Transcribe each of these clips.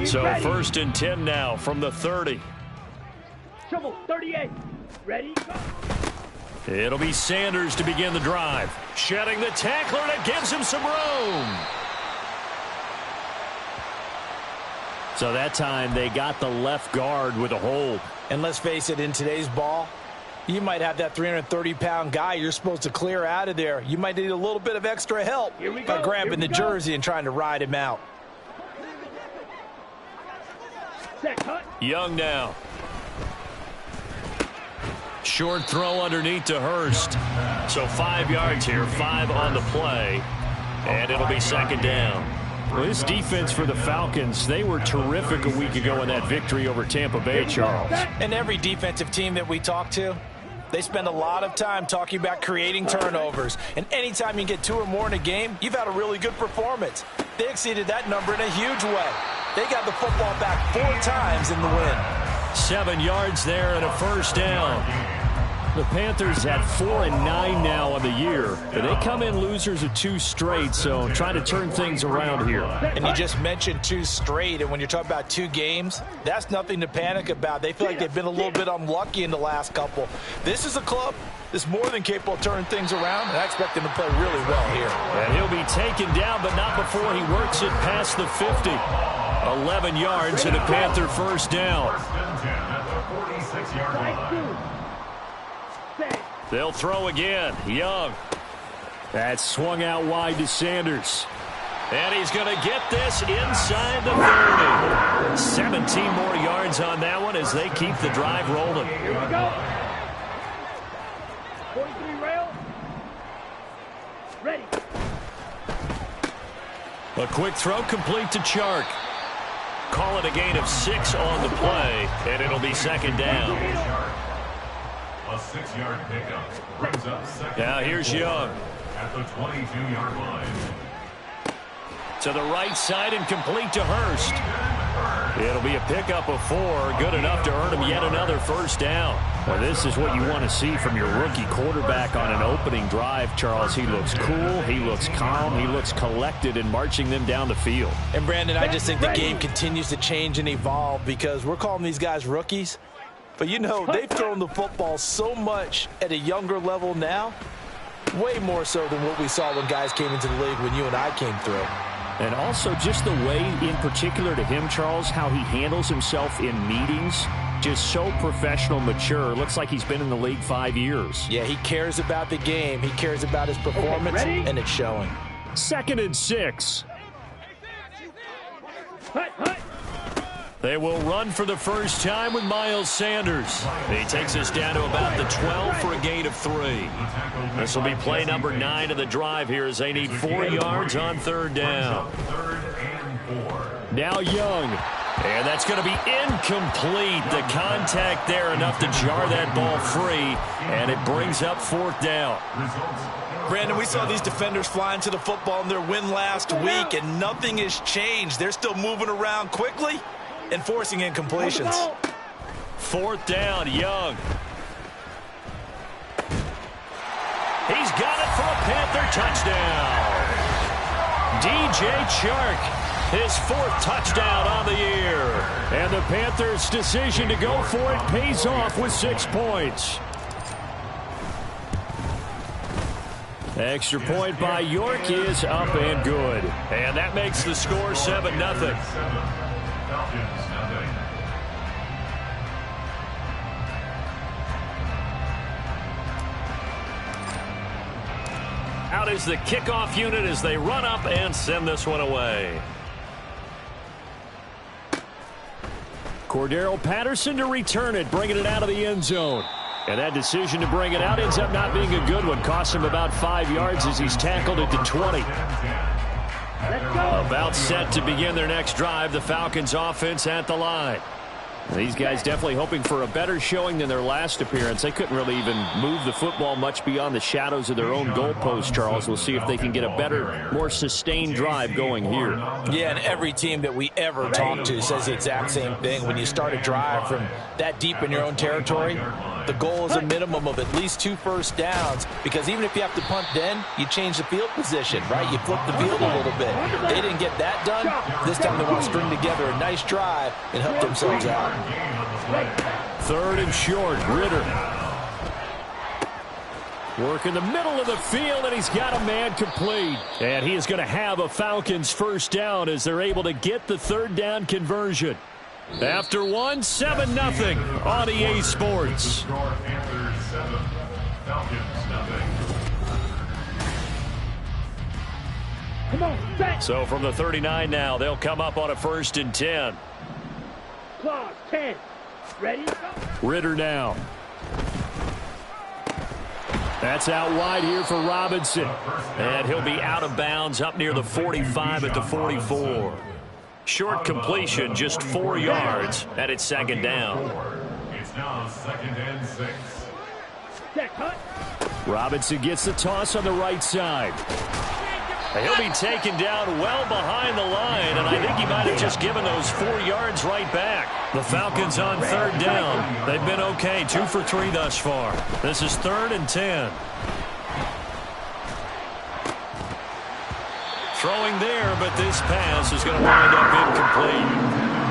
So 1st and 10 now from the 30. Trouble, 38. Ready, go. It'll be Sanders to begin the drive. Shedding the tackler, and it gives him some room. So that time they got the left guard with a hold. And let's face it, in today's ball, you might have that 330-pound guy you're supposed to clear out of there. You might need a little bit of extra help by grabbing the jersey and trying to ride him out. Young now. Short throw underneath to Hurst. So 5 yards here, 5 on the play. And it'll be 2nd down. Well, this defense for the Falcons, they were terrific a week ago in that victory over Tampa Bay, Charles. And every defensive team that we talk to, they spend a lot of time talking about creating turnovers. And anytime you get 2 or more in a game, you've had a really good performance. They exceeded that number in a huge way. They got the football back 4 times in the win. 7 yards there and a 1st down. The Panthers at 4-9 now on the year. But they come in losers of 2 straight, so trying to turn things around here. And you just mentioned 2 straight, and when you're talking about 2 games, that's nothing to panic about. They feel like they've been a little bit unlucky in the last couple. This is a club that's more than capable of turning things around, and I expect them to play really well here. And he'll be taken down, but not before he works it past the 50. 11 yards and a Panther 1st down. They'll throw again. Young. That's swung out wide to Sanders. And he's going to get this inside the 30. 17 more yards on that one as they keep the drive rolling. Here we go. 43 rail. Ready. A quick throw complete to Chark. Call it a gain of 6 on the play, and it'll be 2nd down. A 6-yard pickup brings up 2nd. Now here's Young. At the 22-yard line. To the right side and complete to Hurst. It'll be a pickup of 4, good enough to earn him yet another 1st down. Well, this is what you want to see from your rookie quarterback on an opening drive, Charles. He looks cool, he looks calm, he looks collected in marching them down the field. And, Brandon, I just think the game continues to change and evolve because we're calling these guys rookies. But, you know, they've thrown the football so much at a younger level now, way more so than what we saw when guys came into the league when you and I came through. And also just the way, in particular to him, Charles, how he handles himself in meetings, just so professional, mature. Looks like he's been in the league 5 years. Yeah, he cares about the game. He cares about his performance, and it's showing. 2nd and 6. They will run for the first time with Miles Sanders. He takes us down to about the 12 for a gain of 3. This will be play number 9 of the drive here as they need 4 yards on 3rd down. Now Young. And that's going to be incomplete. The contact there enough to jar that ball free. And it brings up 4th down. Brandon, we saw these defenders flying to the football in their win last week, and nothing has changed. They're still moving around quickly and forcing incompletions. 4th down, Young. He's got it for a Panther touchdown. DJ Chark, his 4th touchdown on the year. And the Panthers' decision to go for it pays off with 6 points. Extra point by York is up and good. And that makes the score 7-0. Out is the kickoff unit as they run up and send this one away. Cordero Patterson to return it, bringing it out of the end zone. And that decision to bring it out ends up not being a good one. Costs him about 5 yards as he's tackled it to 20. About set to begin their next drive. The Falcons offense at the line. These guys definitely hoping for a better showing than their last appearance. They couldn't really even move the football much beyond the shadows of their own goalpost, Charles. We'll see if they can get a better, more sustained drive going here. Yeah, and every team that we ever talk to says the exact same thing. When you start a drive from that deep in your own territory, the goal is a minimum of at least 2 first downs, because even if you have to punt then, you change the field position, right? You flip the field a little bit. They didn't get that done. This time they want to string together a nice drive and help themselves out. 3rd and short, Ridder. Work in the middle of the field, and he's got a man complete. And he is going to have a Falcons first down as they're able to get the 3rd down conversion. After 1, 7-0 on EA Sports. Come on, set. So from the 39 now, they'll come up on a 1st and 10. Clock, 10. Ready? Go. Ridder now. That's out wide here for Robinson. And he'll be out of bounds up near the 45 at the 44. Short completion, just 4 yards, and it's 2nd down. It's now 2nd and 6. Set, cut. Robinson gets the toss on the right side. And he'll be taken down well behind the line, and I think he might have just given those 4 yards right back. The Falcons on 3rd down. They've been okay, 2 for 3 thus far. This is 3rd and 10. Throwing there, but this pass is going to wind up incomplete.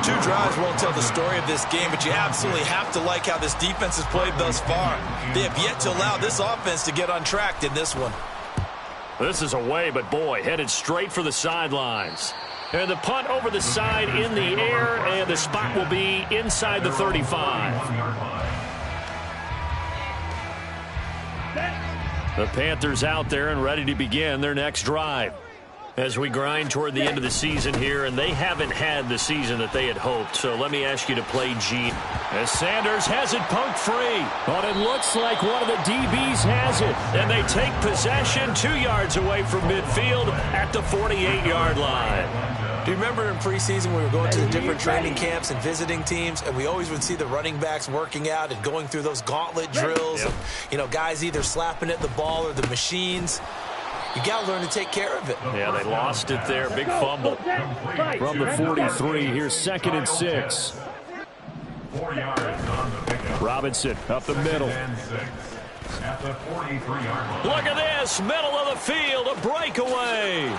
2 drives won't tell the story of this game, but you absolutely have to like how this defense has played thus far. They have yet to allow this offense to get untracked in this one. This is away, but boy, headed straight for the sidelines. And the punt over the side in the air, and the spot will be inside the 35. The Panthers out there and ready to begin their next drive. As we grind toward the end of the season here, and they haven't had the season that they had hoped. So let me ask you to play G. As Sanders has it poked free. But it looks like one of the DBs has it. And they take possession 2 yards away from midfield at the 48-yard line. Do you remember in preseason we were going to the different training camps and visiting teams, and we always would see the running backs working out and going through those gauntlet drills, yep. and, guys either slapping at the ball or the machines. You got to learn to take care of it. Yeah, they lost it there. Big fumble from the 43. Here's 2nd and 6. 4 yards on the pickup. Robinson up the middle. At the 43-yard line. Look at this, middle of the field, a breakaway.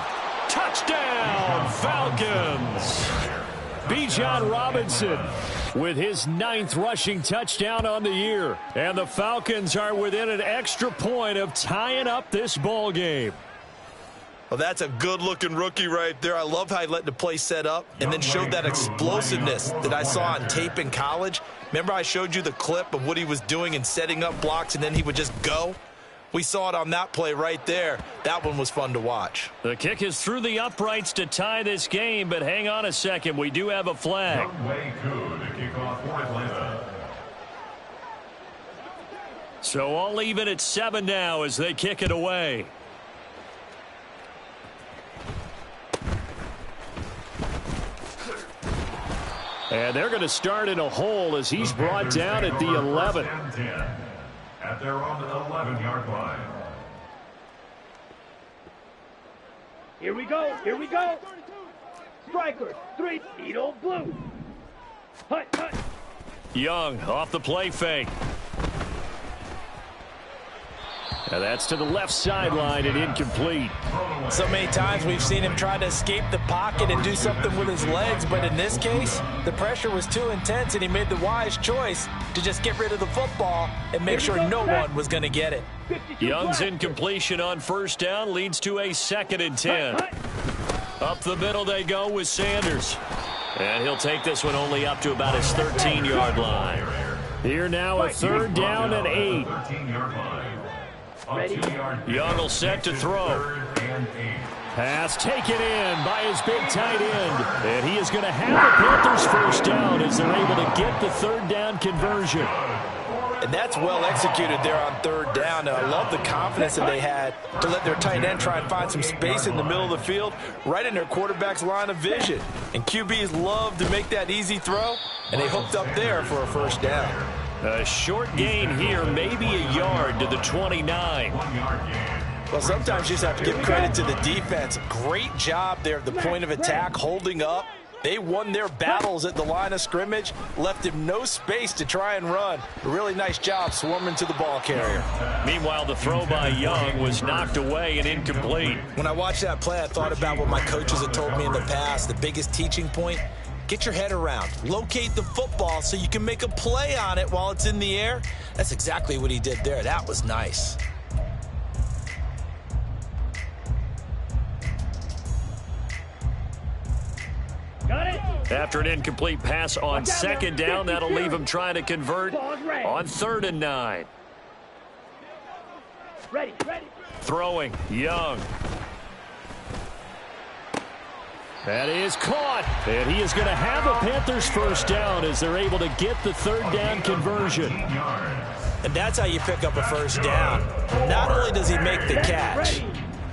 Touchdown, Falcons. Bijan Robinson with his 9th rushing touchdown on the year. And the Falcons are within an extra point of tying up this ball game. Well, that's a good-looking rookie right there. I love how he let the play set up and then showed that explosiveness that I saw on tape in college. Remember I showed you the clip of what he was doing and setting up blocks, and then he would just go? We saw it on that play right there. That one was fun to watch. The kick is through the uprights to tie this game, but hang on a second. We do have a flag. Younghoe Koo to kick off for Atlanta. So all even at 7 now as they kick it away. And they're going to start in a hole as he's brought down at the 11. At their own 11-yard line. Here we go. Here we go. Strikers, 3, Edo blue. Hut, hut. Young off the play fake. And that's to the left sideline and incomplete. So many times we've seen him try to escape the pocket and do something with his legs, but in this case, the pressure was too intense and he made the wise choice to just get rid of the football and make sure no one was going to get it. Young's incompletion on 1st down leads to a 2nd and 10. Up the middle they go with Sanders. And he'll take this one only up to about his 13-yard line. Here now a 3rd down and 8. 13-yard line. Young will set to throw. Pass taken in by his big tight end. And he is going to have the Panthers first down as they're able to get the 3rd down conversion. And that's well executed there on 3rd down. And I love the confidence that they had to let their tight end try and find some space in the middle of the field, right in their quarterback's line of vision. And QBs love to make that easy throw, and they hooked up there for a first down. A short gain here, maybe a yard to the 29. Well, sometimes you just have to give credit to the defense. Great job there at the point of attack, holding up, They won their battles at the line of scrimmage, left him no space to try and run. A really nice job swarming to the ball carrier. Meanwhile, the throw by Young was knocked away and incomplete. When I watched that play, I thought about what my coaches had told me in the past. The biggest teaching point, get your head around. Locate the football so you can make a play on it while it's in the air. That's exactly what he did there. That was nice. Got it. After an incomplete pass on second down, that'll leave him trying to convert on 3rd and 9. Ready. Throwing, Young. That is caught, and he is going to have a Panthers first down as they're able to get the 3rd down conversion. And that's how you pick up a first down. Not only does he make the catch,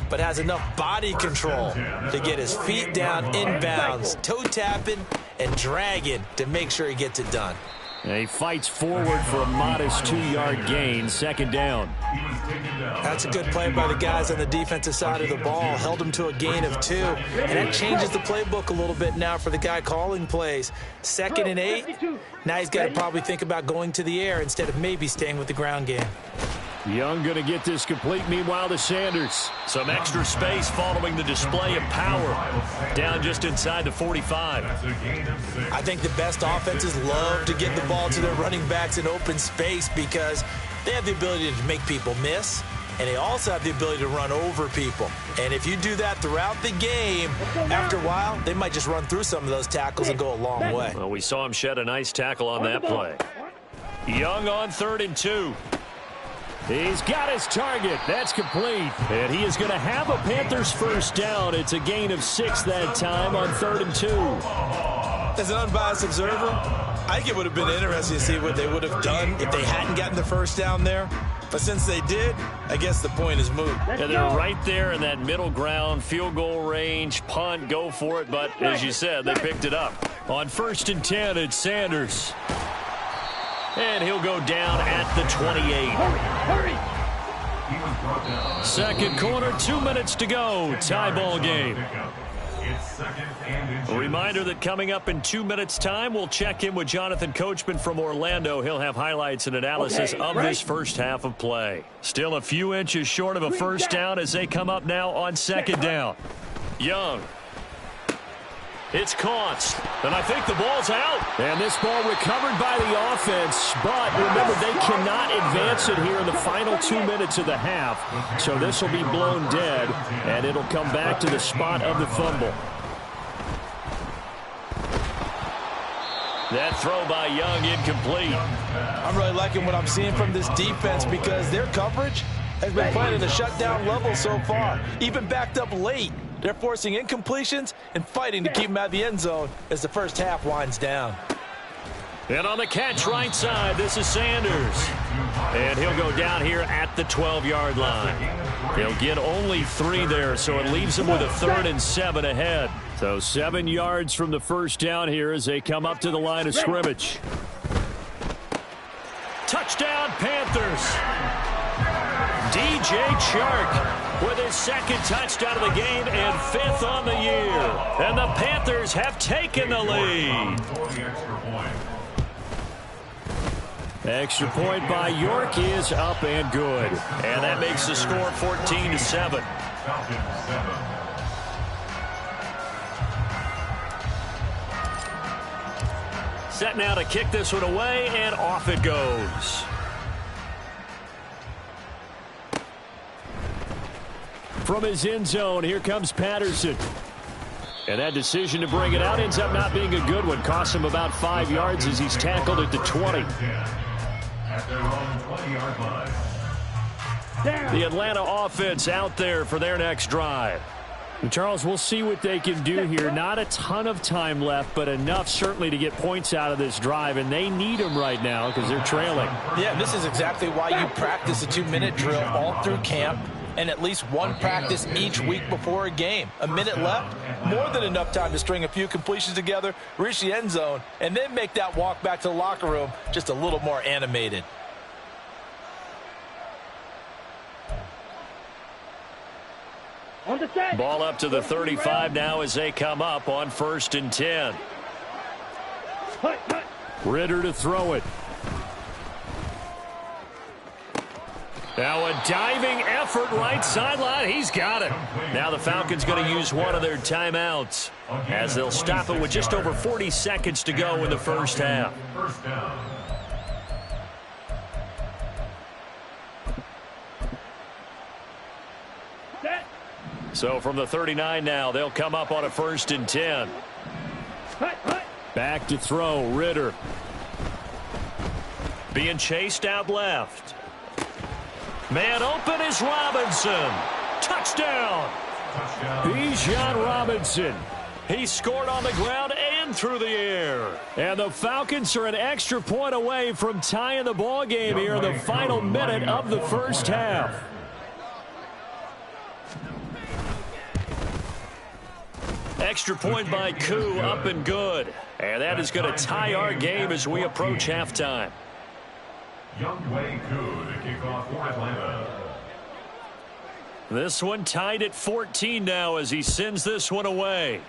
but has enough body control to get his feet down inbounds, toe tapping and dragging to make sure he gets it done. And he fights forward for a modest 2-yard gain, 2nd down. That's a good play by the guys on the defensive side of the ball. Held him to a gain of 2. And that changes the playbook a little bit now for the guy calling plays. 2nd and 8. Now he's got to probably think about going to the air instead of maybe staying with the ground game. Young going to get this complete. Meanwhile, to Sanders. Some extra space following the display of power. Down just inside the 45. I think the best offenses love to get the ball to their running backs in open space because they have the ability to make people miss, and they also have the ability to run over people. And if you do that throughout the game, after a while, they might just run through some of those tackles and go a long way. Well, we saw him shed a nice tackle on that play. Young on 3rd and 2. He's got his target. That's complete. And he is going to have a Panthers first down. It's a gain of 6 that time on 3rd and 2. As an unbiased observer, I think it would have been interesting to see what they would have done if they hadn't gotten the first down there. But since they did, I guess the point is moot. And they're right there in that middle ground, field goal range, punt, go for it. But as you said, they picked it up. On 1st and 10, it's Sanders. And he'll go down at the 28. Hurry. Second quarter, 2 minutes to go. Tie ball game. A reminder that coming up in 2 minutes' time, we'll check in with Jonathan Coachman from Orlando. He'll have highlights and analysis of this first half of play. Still a few inches short of a first down as they come up now on 2nd down. Young. It's caught, and I think the ball's out. And this ball recovered by the offense, but remember, they cannot advance it here in the final 2 minutes of the half. So this will be blown dead, and it'll come back to the spot of the fumble. That throw by Young incomplete. I'm really liking what I'm seeing from this defense because their coverage has been playing at a shutdown level so far, even backed up late. They're forcing incompletions and fighting to keep them out of the end zone as the first half winds down. And on the catch right side, this is Sanders. And he'll go down here at the 12-yard line. He'll get only 3 there, so it leaves him with a 3rd and 7 ahead. So 7 yards from the first down here as they come up to the line of scrimmage. Touchdown, Panthers. DJ Chark with his 2nd touchdown of the game and 5th on the year. And the Panthers have taken the lead. Extra point by York is up and good. And that makes the score 14-7. Set now to kick this one away, and off it goes. From his end zone, here comes Patterson. And that decision to bring it out ends up not being a good one. Costs him about 5 yards as he's tackled at the 20. The Atlanta offense out there for their next drive. And Charles, we'll see what they can do here. Not a ton of time left, but enough certainly to get points out of this drive, and they need them right now because they're trailing. Yeah, this is exactly why you practice a 2-minute drill all through camp and at least one practice each week before a game. A minute left, more than enough time to string a few completions together, reach the end zone, and then make that walk back to the locker room just a little more animated. On the set. Ball up to the 35 now as they come up on 1st and 10. Hut, hut. Ritter to throw it. Now a diving effort right sideline. He's got it. Now the Falcons going to use one of their timeouts as they'll stop it with just over 40 seconds to go in the first half. First down. Set. So from the 39 now, they'll come up on a 1st and 10. Hut, hut. Back to throw, Ritter. Being chased out left. Man open is Robinson. Touchdown. Bijan Robinson. He scored on the ground and through the air. And the Falcons are an extra point away from tying the ball game here in the final minute of the first half. Extra point by Koo, up and good. And that is going to tie our game as we approach halftime. Younghoe Koo to kick off for Atlanta. This one tied at 14 now as he sends this one away.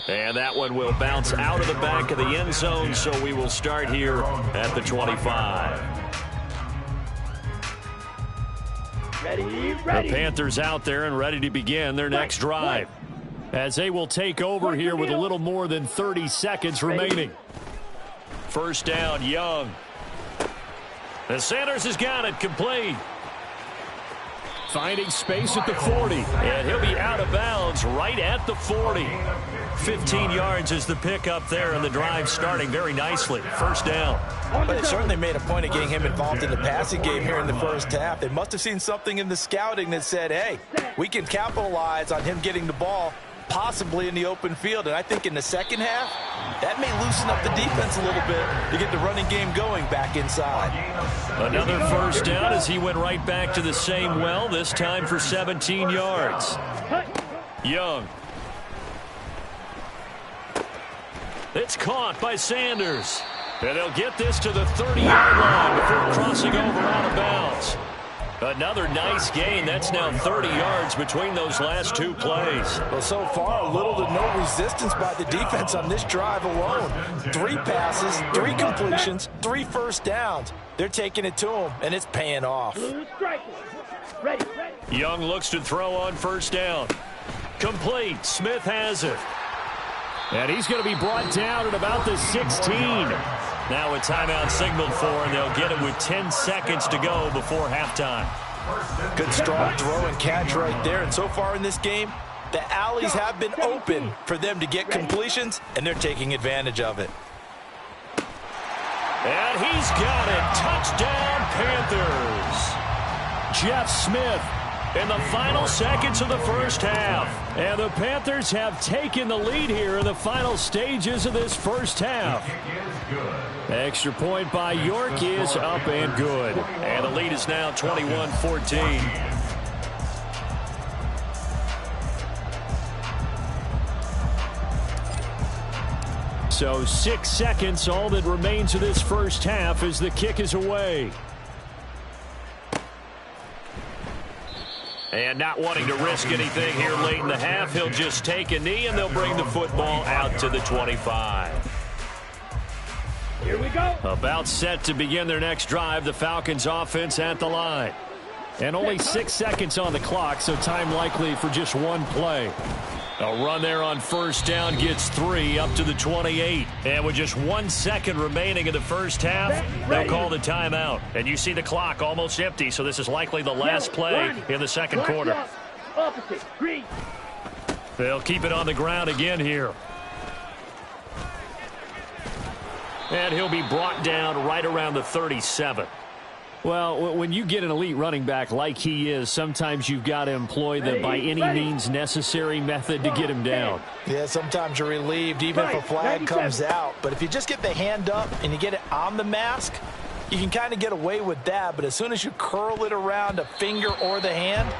And that one will bounce out of the back of the end zone, so we will start here at the 25. Ready, The ready. Panthers out there and ready to begin their next drive, as they will take over here with a little more than 30 seconds remaining. First down, Young. And Sanders has got it complete. Finding space at the 40. And he'll be out of bounds right at the 40. 15 yards is the pickup there, and the drive starting very nicely. First down. But they certainly made a point of getting him involved in the passing game here in the first half. They must have seen something in the scouting that said, hey, we can capitalize on him getting the ball possibly in the open field. And I think in the second half, that may loosen up the defense a little bit to get the running game going back inside. Another first down as he went right back to the same well, this time for 17 yards. Young. It's caught by Sanders. And they'll get this to the 30-yard line before crossing over out of bounds. Another nice gain. That's now 30 yards between those last two plays. Well, so far, little to no resistance by the defense on this drive alone. 3 passes, 3 completions, 3 first downs. They're taking it to him, and it's paying off. Blue strikers. Ready, ready. Young looks to throw on first down. Complete. Smith has it. And he's going to be brought down at about the 16. Now a timeout signaled for, and they'll get it with 10 seconds to go before halftime. Good strong throw and catch right there. And so far in this game, the alleys have been open for them to get completions, and they're taking advantage of it. And he's got it. Touchdown, Panthers. Jeff Smith in the final seconds of the first half. And the Panthers have taken the lead here in the final stages of this first half. Extra point by York is up and good. And the lead is now 21-14. So 6 seconds, all that remains of this first half as the kick is away. And not wanting to risk anything here late in the half, he'll just take a knee and they'll bring the football out to the 25. Here we go. About set to begin their next drive, the Falcons offense at the line. And only 6 seconds on the clock, so time likely for just one play. A run there on first down gets 3 up to the 28. And with just 1 second remaining in the first half, they'll call the timeout. And you see the clock almost empty, so this is likely the last play in the second quarter. Opposite, green. They'll keep it on the ground again here. And he'll be brought down right around the 37. Well, when you get an elite running back like he is, sometimes you've got to employ the by any means necessary method to get him down. Yeah, sometimes you're relieved even if a flag comes out. But if you just get the hand up and you get it on the mask, you can kind of get away with that. But as soon as you curl it around a finger or the hand,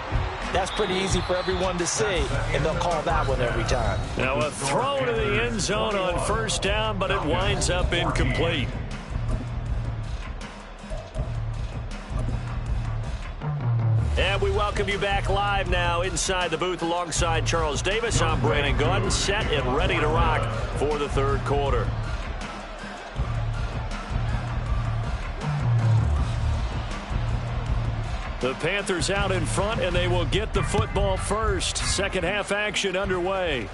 that's pretty easy for everyone to see, and they'll call that one every time. Now a throw to the end zone on first down, but it winds up incomplete. And we welcome you back live now inside the booth alongside Charles Davis. I'm Brandon Gaudin, set and ready to rock for the third quarter. The Panthers out in front, and they will get the football first. Second half action underway.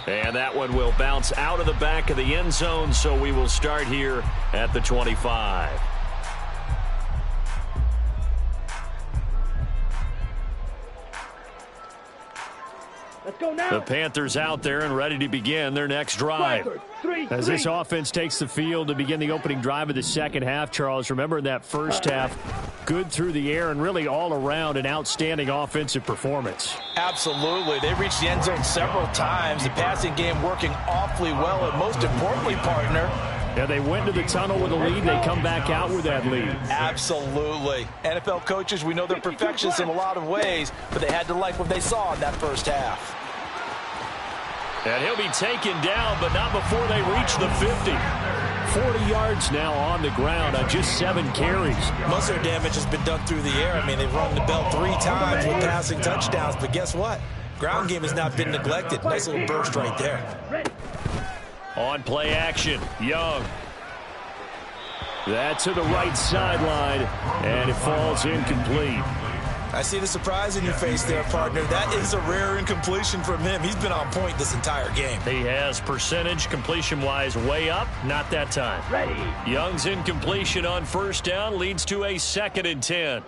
And that one will bounce out of the back of the end zone, so we will start here at the 25. Let's go now. The Panthers out there and ready to begin their next drive. As this offense takes the field to begin the opening drive of the second half, Charles, remember in that first half, good through the air and really all around an outstanding offensive performance. Absolutely. They reached the end zone several times. The passing game working awfully well, and most importantly, partner, yeah, they went into the tunnel with a lead. They come back out with that lead. Absolutely. NFL coaches, we know they're perfectionists in a lot of ways, but they had to like what they saw in that first half. And he'll be taken down, but not before they reach the 50. 40 yards now on the ground on just 7 carries. Most of their damage has been done through the air. I mean, they've rung the bell 3 times with passing touchdowns, but guess what? Ground game has not been neglected. Nice little burst right there. On play action, Young. That to the right sideline, and it falls incomplete. I see the surprise in your face there, partner. That is a rare incompletion from him. He's been on point this entire game. He has percentage completion-wise way up, not that time. Ready. Young's incompletion on first down leads to a 2nd and 10.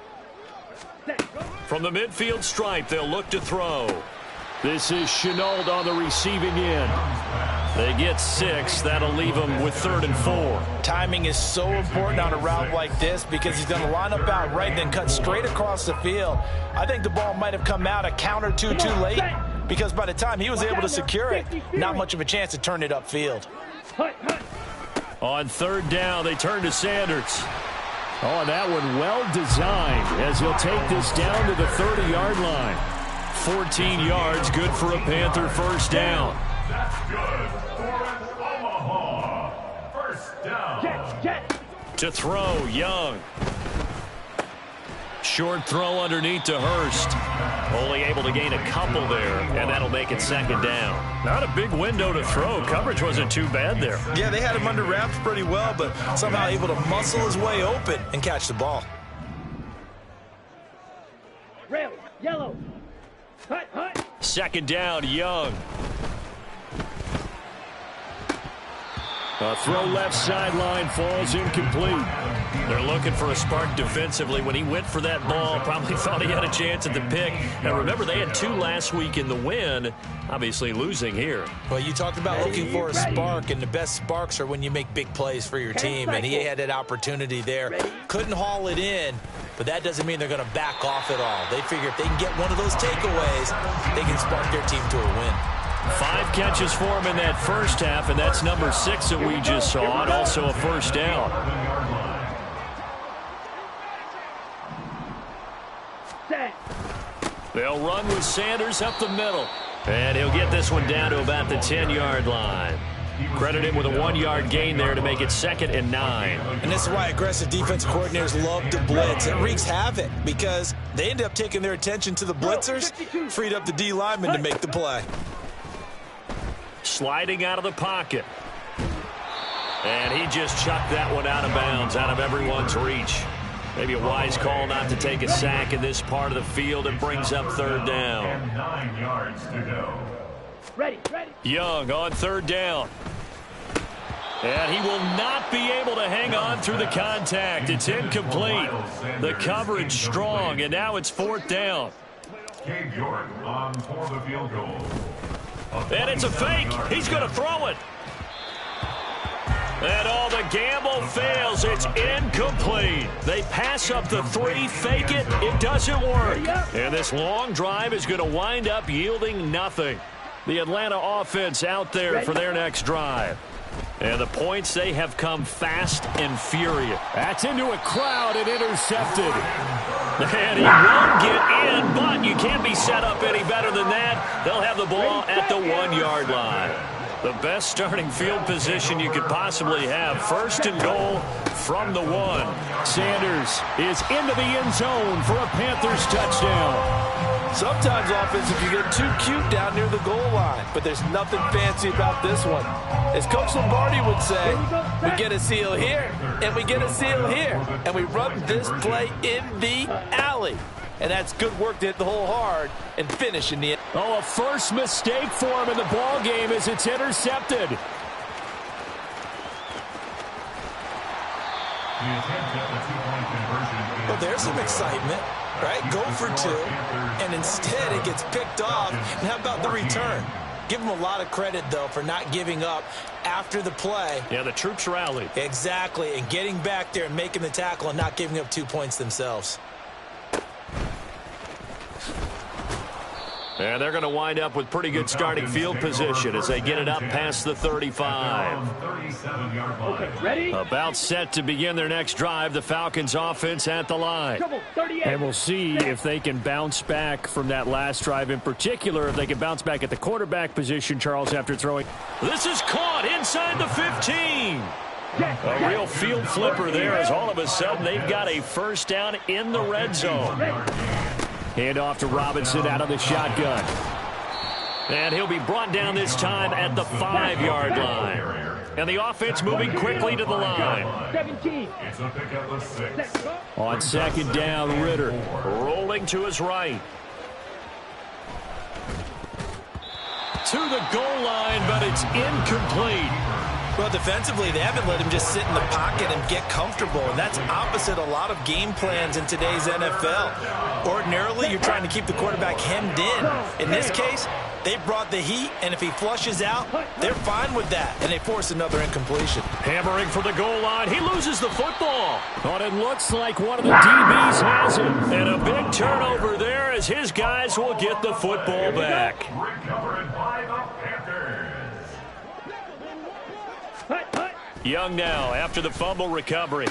From the midfield stripe, they'll look to throw. This is Shenault on the receiving end. They get 6. That'll leave them with 3rd and 4. Timing is so important on a route like this because he's going to line up out right, then cut straight across the field. I think the ball might have come out a count or two too late because by the time he was able to secure it, not much of a chance to turn it upfield. On 3rd down, they turn to Sanders. Oh, that one well designed as he'll take this down to the 30-yard line. 14 yards, good for a Panther first down. That's good for Omaha. First down. To throw, Young. Short throw underneath to Hurst. Only able to gain a couple there, and that'll make it 2nd down. Not a big window to throw. Coverage wasn't too bad there. Yeah, they had him under wraps pretty well, but somehow able to muscle his way open and catch the ball. Rail, yellow. Hut, hut. 2nd down, Young. A throw left sideline falls incomplete. They're looking for a spark defensively. When he went for that ball, probably thought he had a chance at the pick. Now remember, they had 2 last week in the win, obviously losing here. Well, you talked about looking for a spark, and the best sparks are when you make big plays for your team, and he had that opportunity there. Couldn't haul it in, but that doesn't mean they're going to back off at all. They figure if they can get one of those takeaways, they can spark their team to a win. 5 catches for him in that first half, and that's number 6 that we just saw, and also a first down. They'll run with Sanders up the middle, and he'll get this one down to about the 10-yard line. Credit him with a 1-yard gain there to make it 2nd and 9. And this is why aggressive defensive coordinators love to blitz. It wreaks havoc because they end up taking their attention to the blitzers, freed up the D lineman to make the play. Sliding out of the pocket. And he just chucked that one out of bounds, out of everyone's reach. Maybe a wise call not to take a sack in this part of the field. It brings up 3rd down. And 9 yards to go. Ready. Young on 3rd down. And he will not be able to hang on through the contact. It's incomplete. The coverage strong, and now it's 4th down. Cade York on for the field goal. And it's a fake. He's going to throw it. And all the gamble fails. It's incomplete. They pass up the 3, fake it. It doesn't work. And this long drive is going to wind up yielding nothing. The Atlanta offense out there for their next drive. And the points, they have come fast and furious. That's into a crowd and intercepted. And he won't get in, but you can't be set up any better than that. They'll have the ball at the 1-yard line. The best starting field position you could possibly have. 1st and goal from the 1. Sanders is into the end zone for a Panthers touchdown. Sometimes offensive, you get too cute down near the goal line, but there's nothing fancy about this one. As Coach Lombardi would say, we get a seal here, and we get a seal here, and we run this play in the alley. And that's good work to hit the hole hard and finish in the end. Oh, a first mistake for him in the ball game as it's intercepted. Well, there's some excitement, right? Go for 2, and instead it gets picked off. And how about the return? Give them a lot of credit, though, for not giving up after the play. Yeah, the troops rallied. Exactly, and getting back there and making the tackle and not giving up 2 points themselves. And they're going to wind up with pretty good starting field position as they get it up past the 35. Okay, ready? About set to begin their next drive. The Falcons offense at the line. And we'll see if they can bounce back from that last drive in particular, if they can bounce back at the quarterback position, Charles, after throwing. This is caught inside the 15. A real field flipper there as all of a sudden they've got a first down in the red zone. Hand off to Robinson out of the shotgun. And he'll be brought down this time at the 5-yard line. And the offense moving quickly to the line. 17. It's a pickup of 6. On 2nd down, Ritter. Rolling to his right. To the goal line, but it's incomplete. Well, defensively, they haven't let him just sit in the pocket and get comfortable, and that's opposite a lot of game plans in today's NFL. Ordinarily, you're trying to keep the quarterback hemmed in. In this case, they brought the heat, and if he flushes out, they're fine with that, and they force another incompletion. Hammering for the goal line. He loses the football. But it looks like one of the DBs has it. And a big turnover there as his guys will get the football back. Recovered by the Panthers. Young now after the fumble recovery.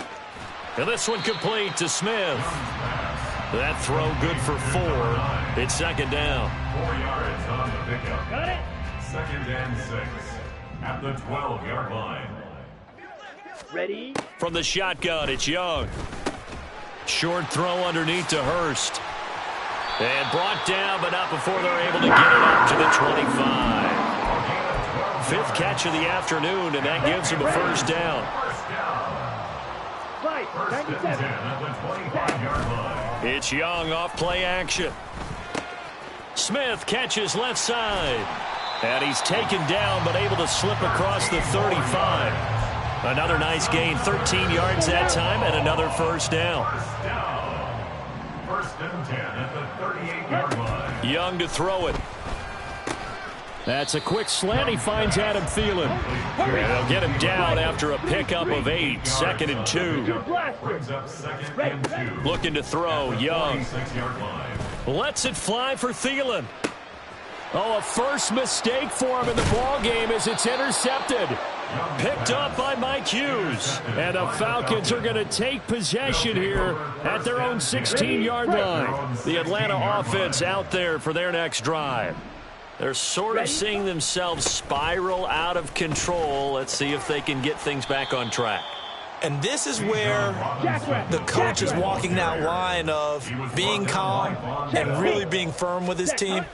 And this one complete to Smith. That throw good for 4. It's 2nd down. 4 yards on the pickup. Got it. 2nd and 6 at the 12-yard line. Ready? From the shotgun, it's Young. Short throw underneath to Hurst. And brought down, but not before they're able to get it up to the 25. 5th catch of the afternoon, and that gives him a first down. Right, 97. At the 25-yard line. It's Young off play action. Smith catches left side. And he's taken down, but able to slip across the 35. Another nice gain, 13 yards that time, and another first down. First down. 1st and 10 at the 38-yard line. Young to throw it. That's a quick slant. He finds Adam Thielen. And they'll get him down after a pickup of 8. 2nd and 2. Brings up 2nd and 2. Looking to throw. Young 26-yard line. lets it fly for Thielen. Oh, a first mistake for him in the ball game as it's intercepted. Picked up by Mike Hughes. And the Falcons are going to take possession here at their own 16-yard line. The Atlanta offense out there for their next drive. They're sort of seeing themselves spiral out of control. Let's see if they can get things back on track. And this is where the coach is walking that line of being calm and really being firm with his team.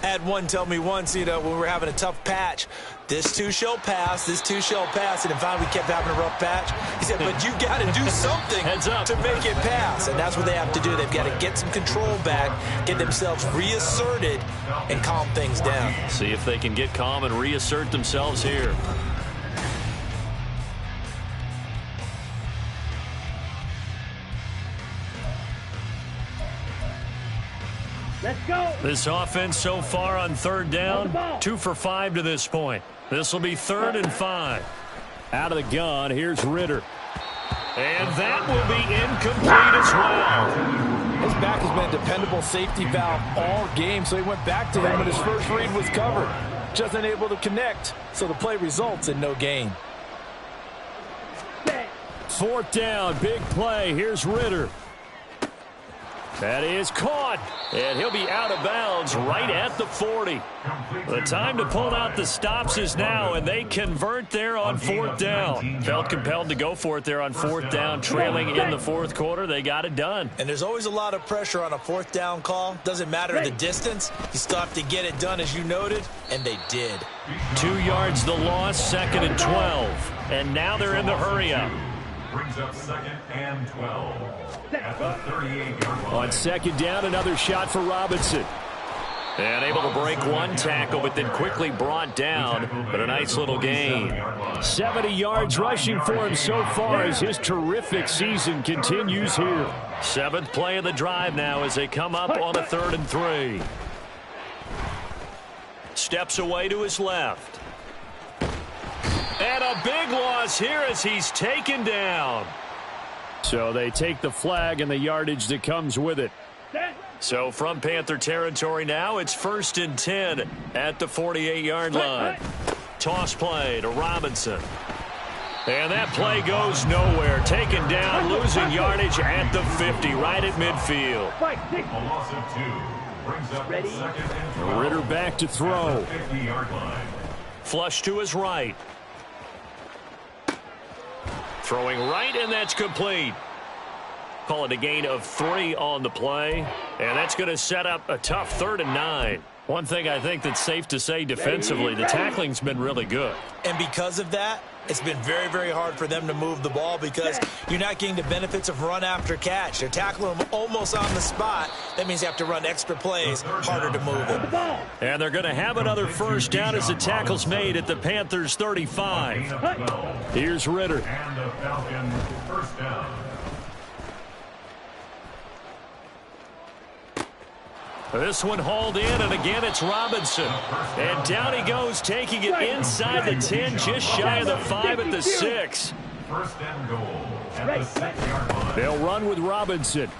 I had one tell me once, when we were having a tough patch, this too shall pass, this too shall pass, and finally we kept having a rough patch. He said, but you got to do something to make it pass, and that's what they have to do. They've got to get some control back, get themselves reasserted, and calm things down. See if they can get calm and reassert themselves here. Let's go. This offense so far on 3rd down, 2 for 5 to this point. This will be 3rd and 5. Out of the gun, here's Ritter. And that will be incomplete as well. His back has been a dependable safety valve all game, so he went back to him, and his first read was covered. Just unable to connect, so the play results in no gain. 4th down, big play. Here's Ritter. That is caught, and he'll be out of bounds right at the 40. The time to pull out the stops is now, and they convert there on 4th down. Felt compelled to go for it there on 4th down, trailing in the 4th quarter. They got it done. And there's always a lot of pressure on a 4th down call. Doesn't matter the distance. You still have to get it done, as you noted, and they did. 2 yards the loss, 2nd and 12. And now they're in the hurry-up. Brings up 2nd and 12 at the 38-yard line. On 2nd down, another shot for Robinson. And able to break one tackle, but then quickly brought down. But a nice little gain. 70 yards rushing for him so far as his terrific season continues here. 7th play of the drive now as they come up on a 3rd and 3. Steps away to his left. And a big loss here as he's taken down. So they take the flag and the yardage that comes with it. So from Panther territory now, it's 1st and 10 at the 48-yard line. Toss play to Robinson. And that play goes nowhere. Taken down, losing yardage at the 50, right at midfield. A loss of 2. Brings up 2nd and 12. Ritter back to throw. 50-yard line. Flush to his right. Throwing right, and that's complete. Call it a gain of 3 on the play. And that's going to set up a tough 3rd and 9. One thing I think that's safe to say defensively, the tackling's been really good. And because of that, it's been very, very hard for them to move the ball because you're not getting the benefits of run after catch. They're tackling them almost on the spot. That means you have to run extra plays, harder to move it. And they're going to have another 1st down as the tackle's made at the Panthers' 35. Here's Ritter. And the Falcons 1st down. This one hauled in, and again it's Robinson. And down he goes, taking it inside the 10, just shy of the 5 at the 6. 1st and goal at the 6-yard line. They'll run with Robinson.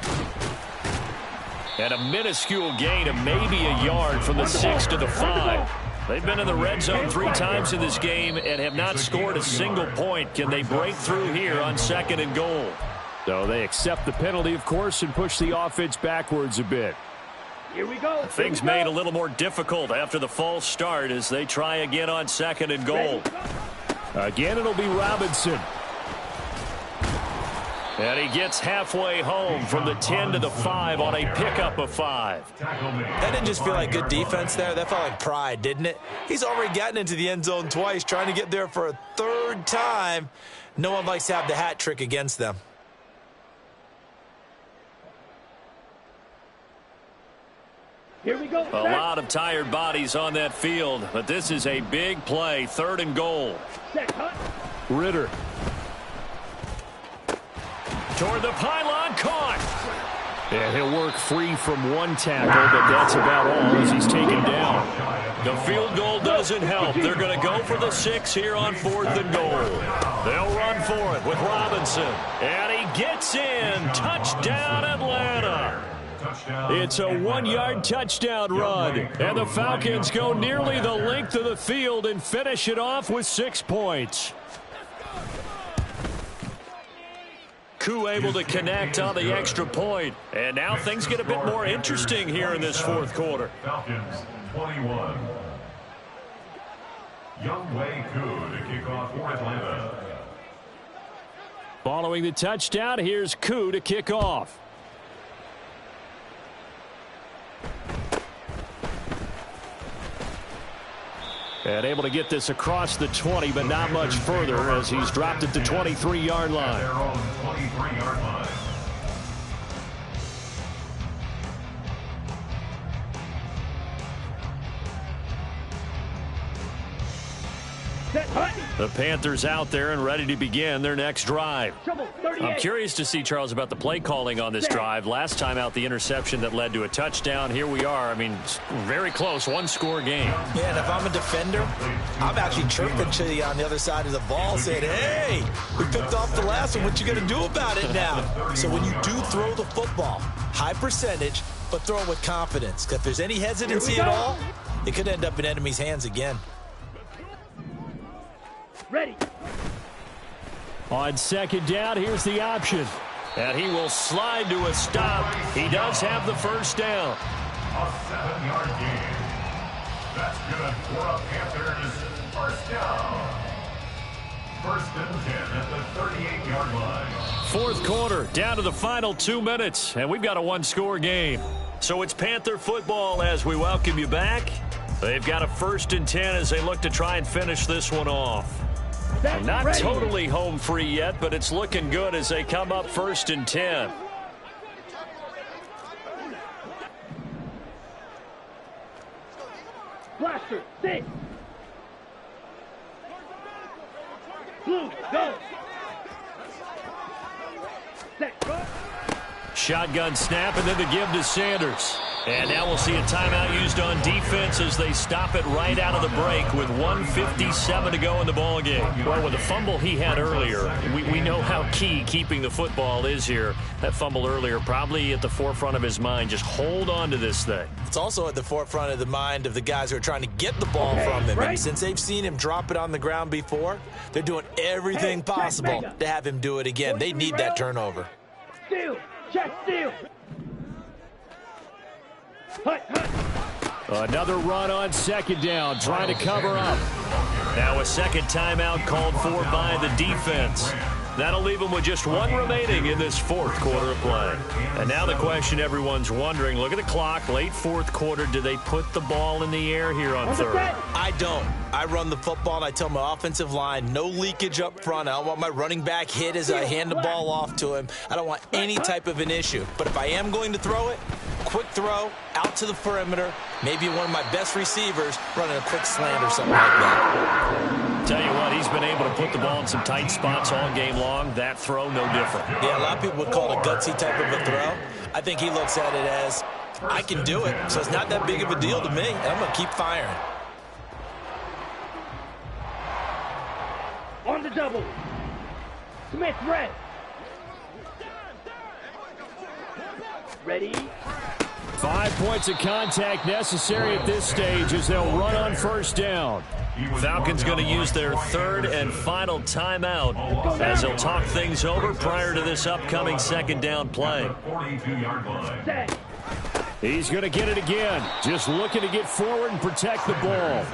And a minuscule gain of maybe a yard from the 6 to the 5. They've been in the red zone 3 times in this game and have not scored a single point. Can they break through here on 2nd and goal? So they accept the penalty, of course, and push the offense backwards a bit. Here we go. Things made a little more difficult after the false start as they try again on 2nd and goal. Again, it'll be Robinson. And he gets halfway home from the 10 to the 5 on a pickup of 5. That didn't just feel like good defense there. That felt like pride, didn't it? He's already gotten into the end zone twice, trying to get there for a 3rd time. No one likes to have the hat trick against them. Here we go. A lot of tired bodies on that field, but this is a big play, 3rd and goal. Ritter. Toward the pylon, caught. Yeah, he'll work free from one tackle, but that's about all as he's taken down. The field goal doesn't help. They're going to go for the 6 here on 4th and goal. They'll run for it with Robinson. And he gets in. Touchdown, Atlanta. It's a 1-yard touchdown run, and the Falcons go nearly the length of the field and finish it off with 6 points. Koo able to connect on the extra point, and now things get a bit more interesting here in this 4th quarter. Falcons 21. Younghoe Koo to kick off for Atlanta. Following the touchdown, here's Koo to kick off. And able to get this across the 20, but not much further as he's dropped it to 23-yard line. Their own 23-yard line. The Panthers out there and ready to begin their next drive. I'm curious to see, Charles, about the play calling on this drive. Last time out, the interception that led to a touchdown. Here we are. I mean, very close, 1-score game. Yeah, and if I'm a defender, I'm actually chirping to you on the other side of the ball saying, hey, we picked off the last one. What you going to do about it now? So when you do throw the football, high percentage, but throw it with confidence. Because if there's any hesitancy at all, it could end up in enemy's hands again. Ready. On 2nd down, here's the option. And he will slide to a stop. He does have the first down. A 7-yard gain. That's good for a Panthers first down. First and 10 at the 38-yard line. Fourth quarter, down to the final 2 minutes, and we've got a one-score game. So it's Panther football as we welcome you back. They've got a first and 10 as they look to try and finish this one off. Not totally home free yet, but it's looking good as they come up first and 10. Blaster, 6. Blue, go. Set, go. Shotgun snap, and then the give to Sanders. And now we'll see a timeout used on defense as they stop it right out of the break with 1:57 to go in the ball game. Well, with the fumble he had earlier, we know how key keeping the football is here. That fumble earlier probably at the forefront of his mind. Just hold on to this thing. It's also at the forefront of the mind of the guys who are trying to get the ball from him. And since they've seen him drop it on the ground before, they're doing everything possible to have him do it again. They need that turnover. Steal, check, steal. Another run on second down, trying to cover up. Now a second timeout called for by the defense. That'll leave them with just one remaining in this fourth quarter of play. And now the question everyone's wondering, look at the clock, late fourth quarter, do they put the ball in the air here on third? I don't. I run the football, and I tell my offensive line, no leakage up front. I don't want my running back hit as I hand the ball off to him. I don't want any type of an issue. But if I am going to throw it, quick throw, out to the perimeter, maybe one of my best receivers running a quick slant or something like that. Tell you what, he's been able to put the ball in some tight spots all game long. That throw, no different. Yeah, a lot of people would call it a gutsy type of a throw. I think he looks at it as, I can do it, so it's not that big of a deal to me, and I'm going to keep firing. On the double. Smith, red. Ready? 5 points of contact necessary at this stage as they'll run on first down. Falcons going to use their third and final timeout as they'll talk things over prior to this upcoming second down play. He's going to get it again, just looking to get forward and protect the ball.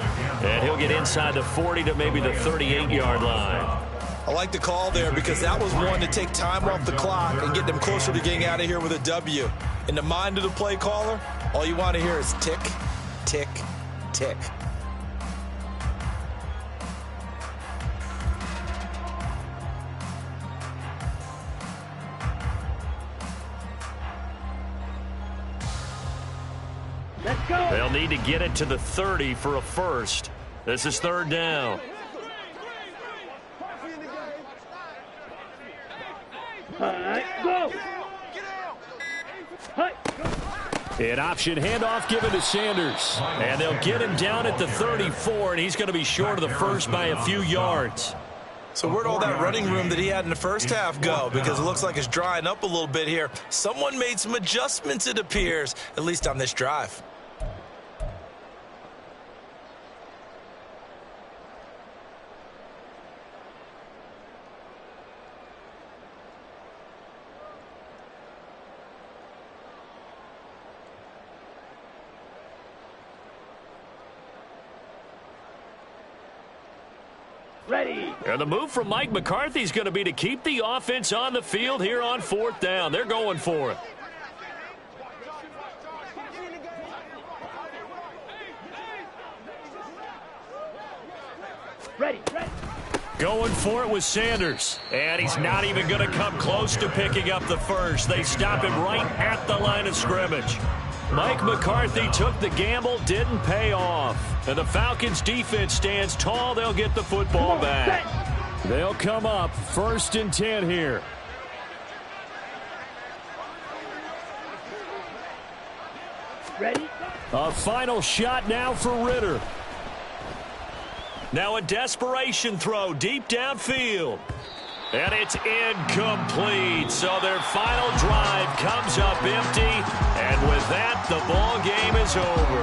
And he'll get inside the 40 to maybe the 38-yard line. I like the call there because that was one to take time off the clock and get them closer to getting out of here with a W. In the mind of the play caller, all you want to hear is tick, tick, tick. Let's go. They'll need to get it to the 30 for a first. This is third down. Go. An option handoff given to Sanders. And they'll get him down at the 34, and he's going to be short of the first by a few yards. So where'd all that running room that he had in the first half go? Because it looks like it's drying up a little bit here. Someone made some adjustments, it appears, at least on this drive. Ready. And the move from Mike McCarthy is going to be to keep the offense on the field here on fourth down. They're going for it. Ready. Going for it with Sanders. And he's not even going to come close to picking up the first. They stop him right at the line of scrimmage. Mike McCarthy took the gamble, didn't pay off. And the Falcons defense stands tall. They'll get the football back. They'll come up first and 10 here. Ready. A final shot now for Ritter. Now a desperation throw deep downfield. And it's incomplete. So their final drive comes up empty. And with that, the ball game is over.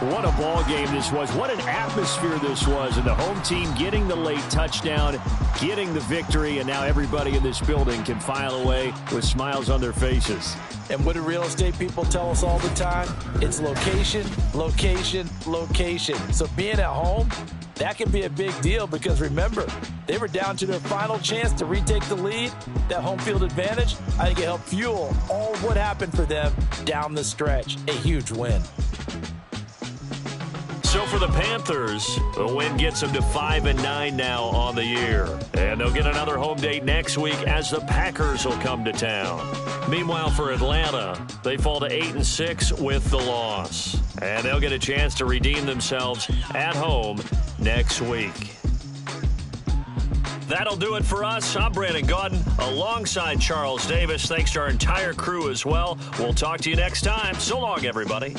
What a ball game this was. What an atmosphere this was. And the home team getting the late touchdown, getting the victory, and now everybody in this building can file away with smiles on their faces. And what do real estate people tell us all the time? It's location, location, location. So being at home, that can be a big deal because remember, they were down to their final chance to retake the lead. That home field advantage, I think it helped fuel all of what happened for them down the stretch. A huge win. So for the Panthers, the win gets them to 5-9 now on the year. And they'll get another home date next week as the Packers will come to town. Meanwhile, for Atlanta, they fall to 8-6 with the loss. And they'll get a chance to redeem themselves at home next week. That'll do it for us. I'm Brandon Gaudin alongside Charles Davis. Thanks to our entire crew as well. We'll talk to you next time. So long, everybody.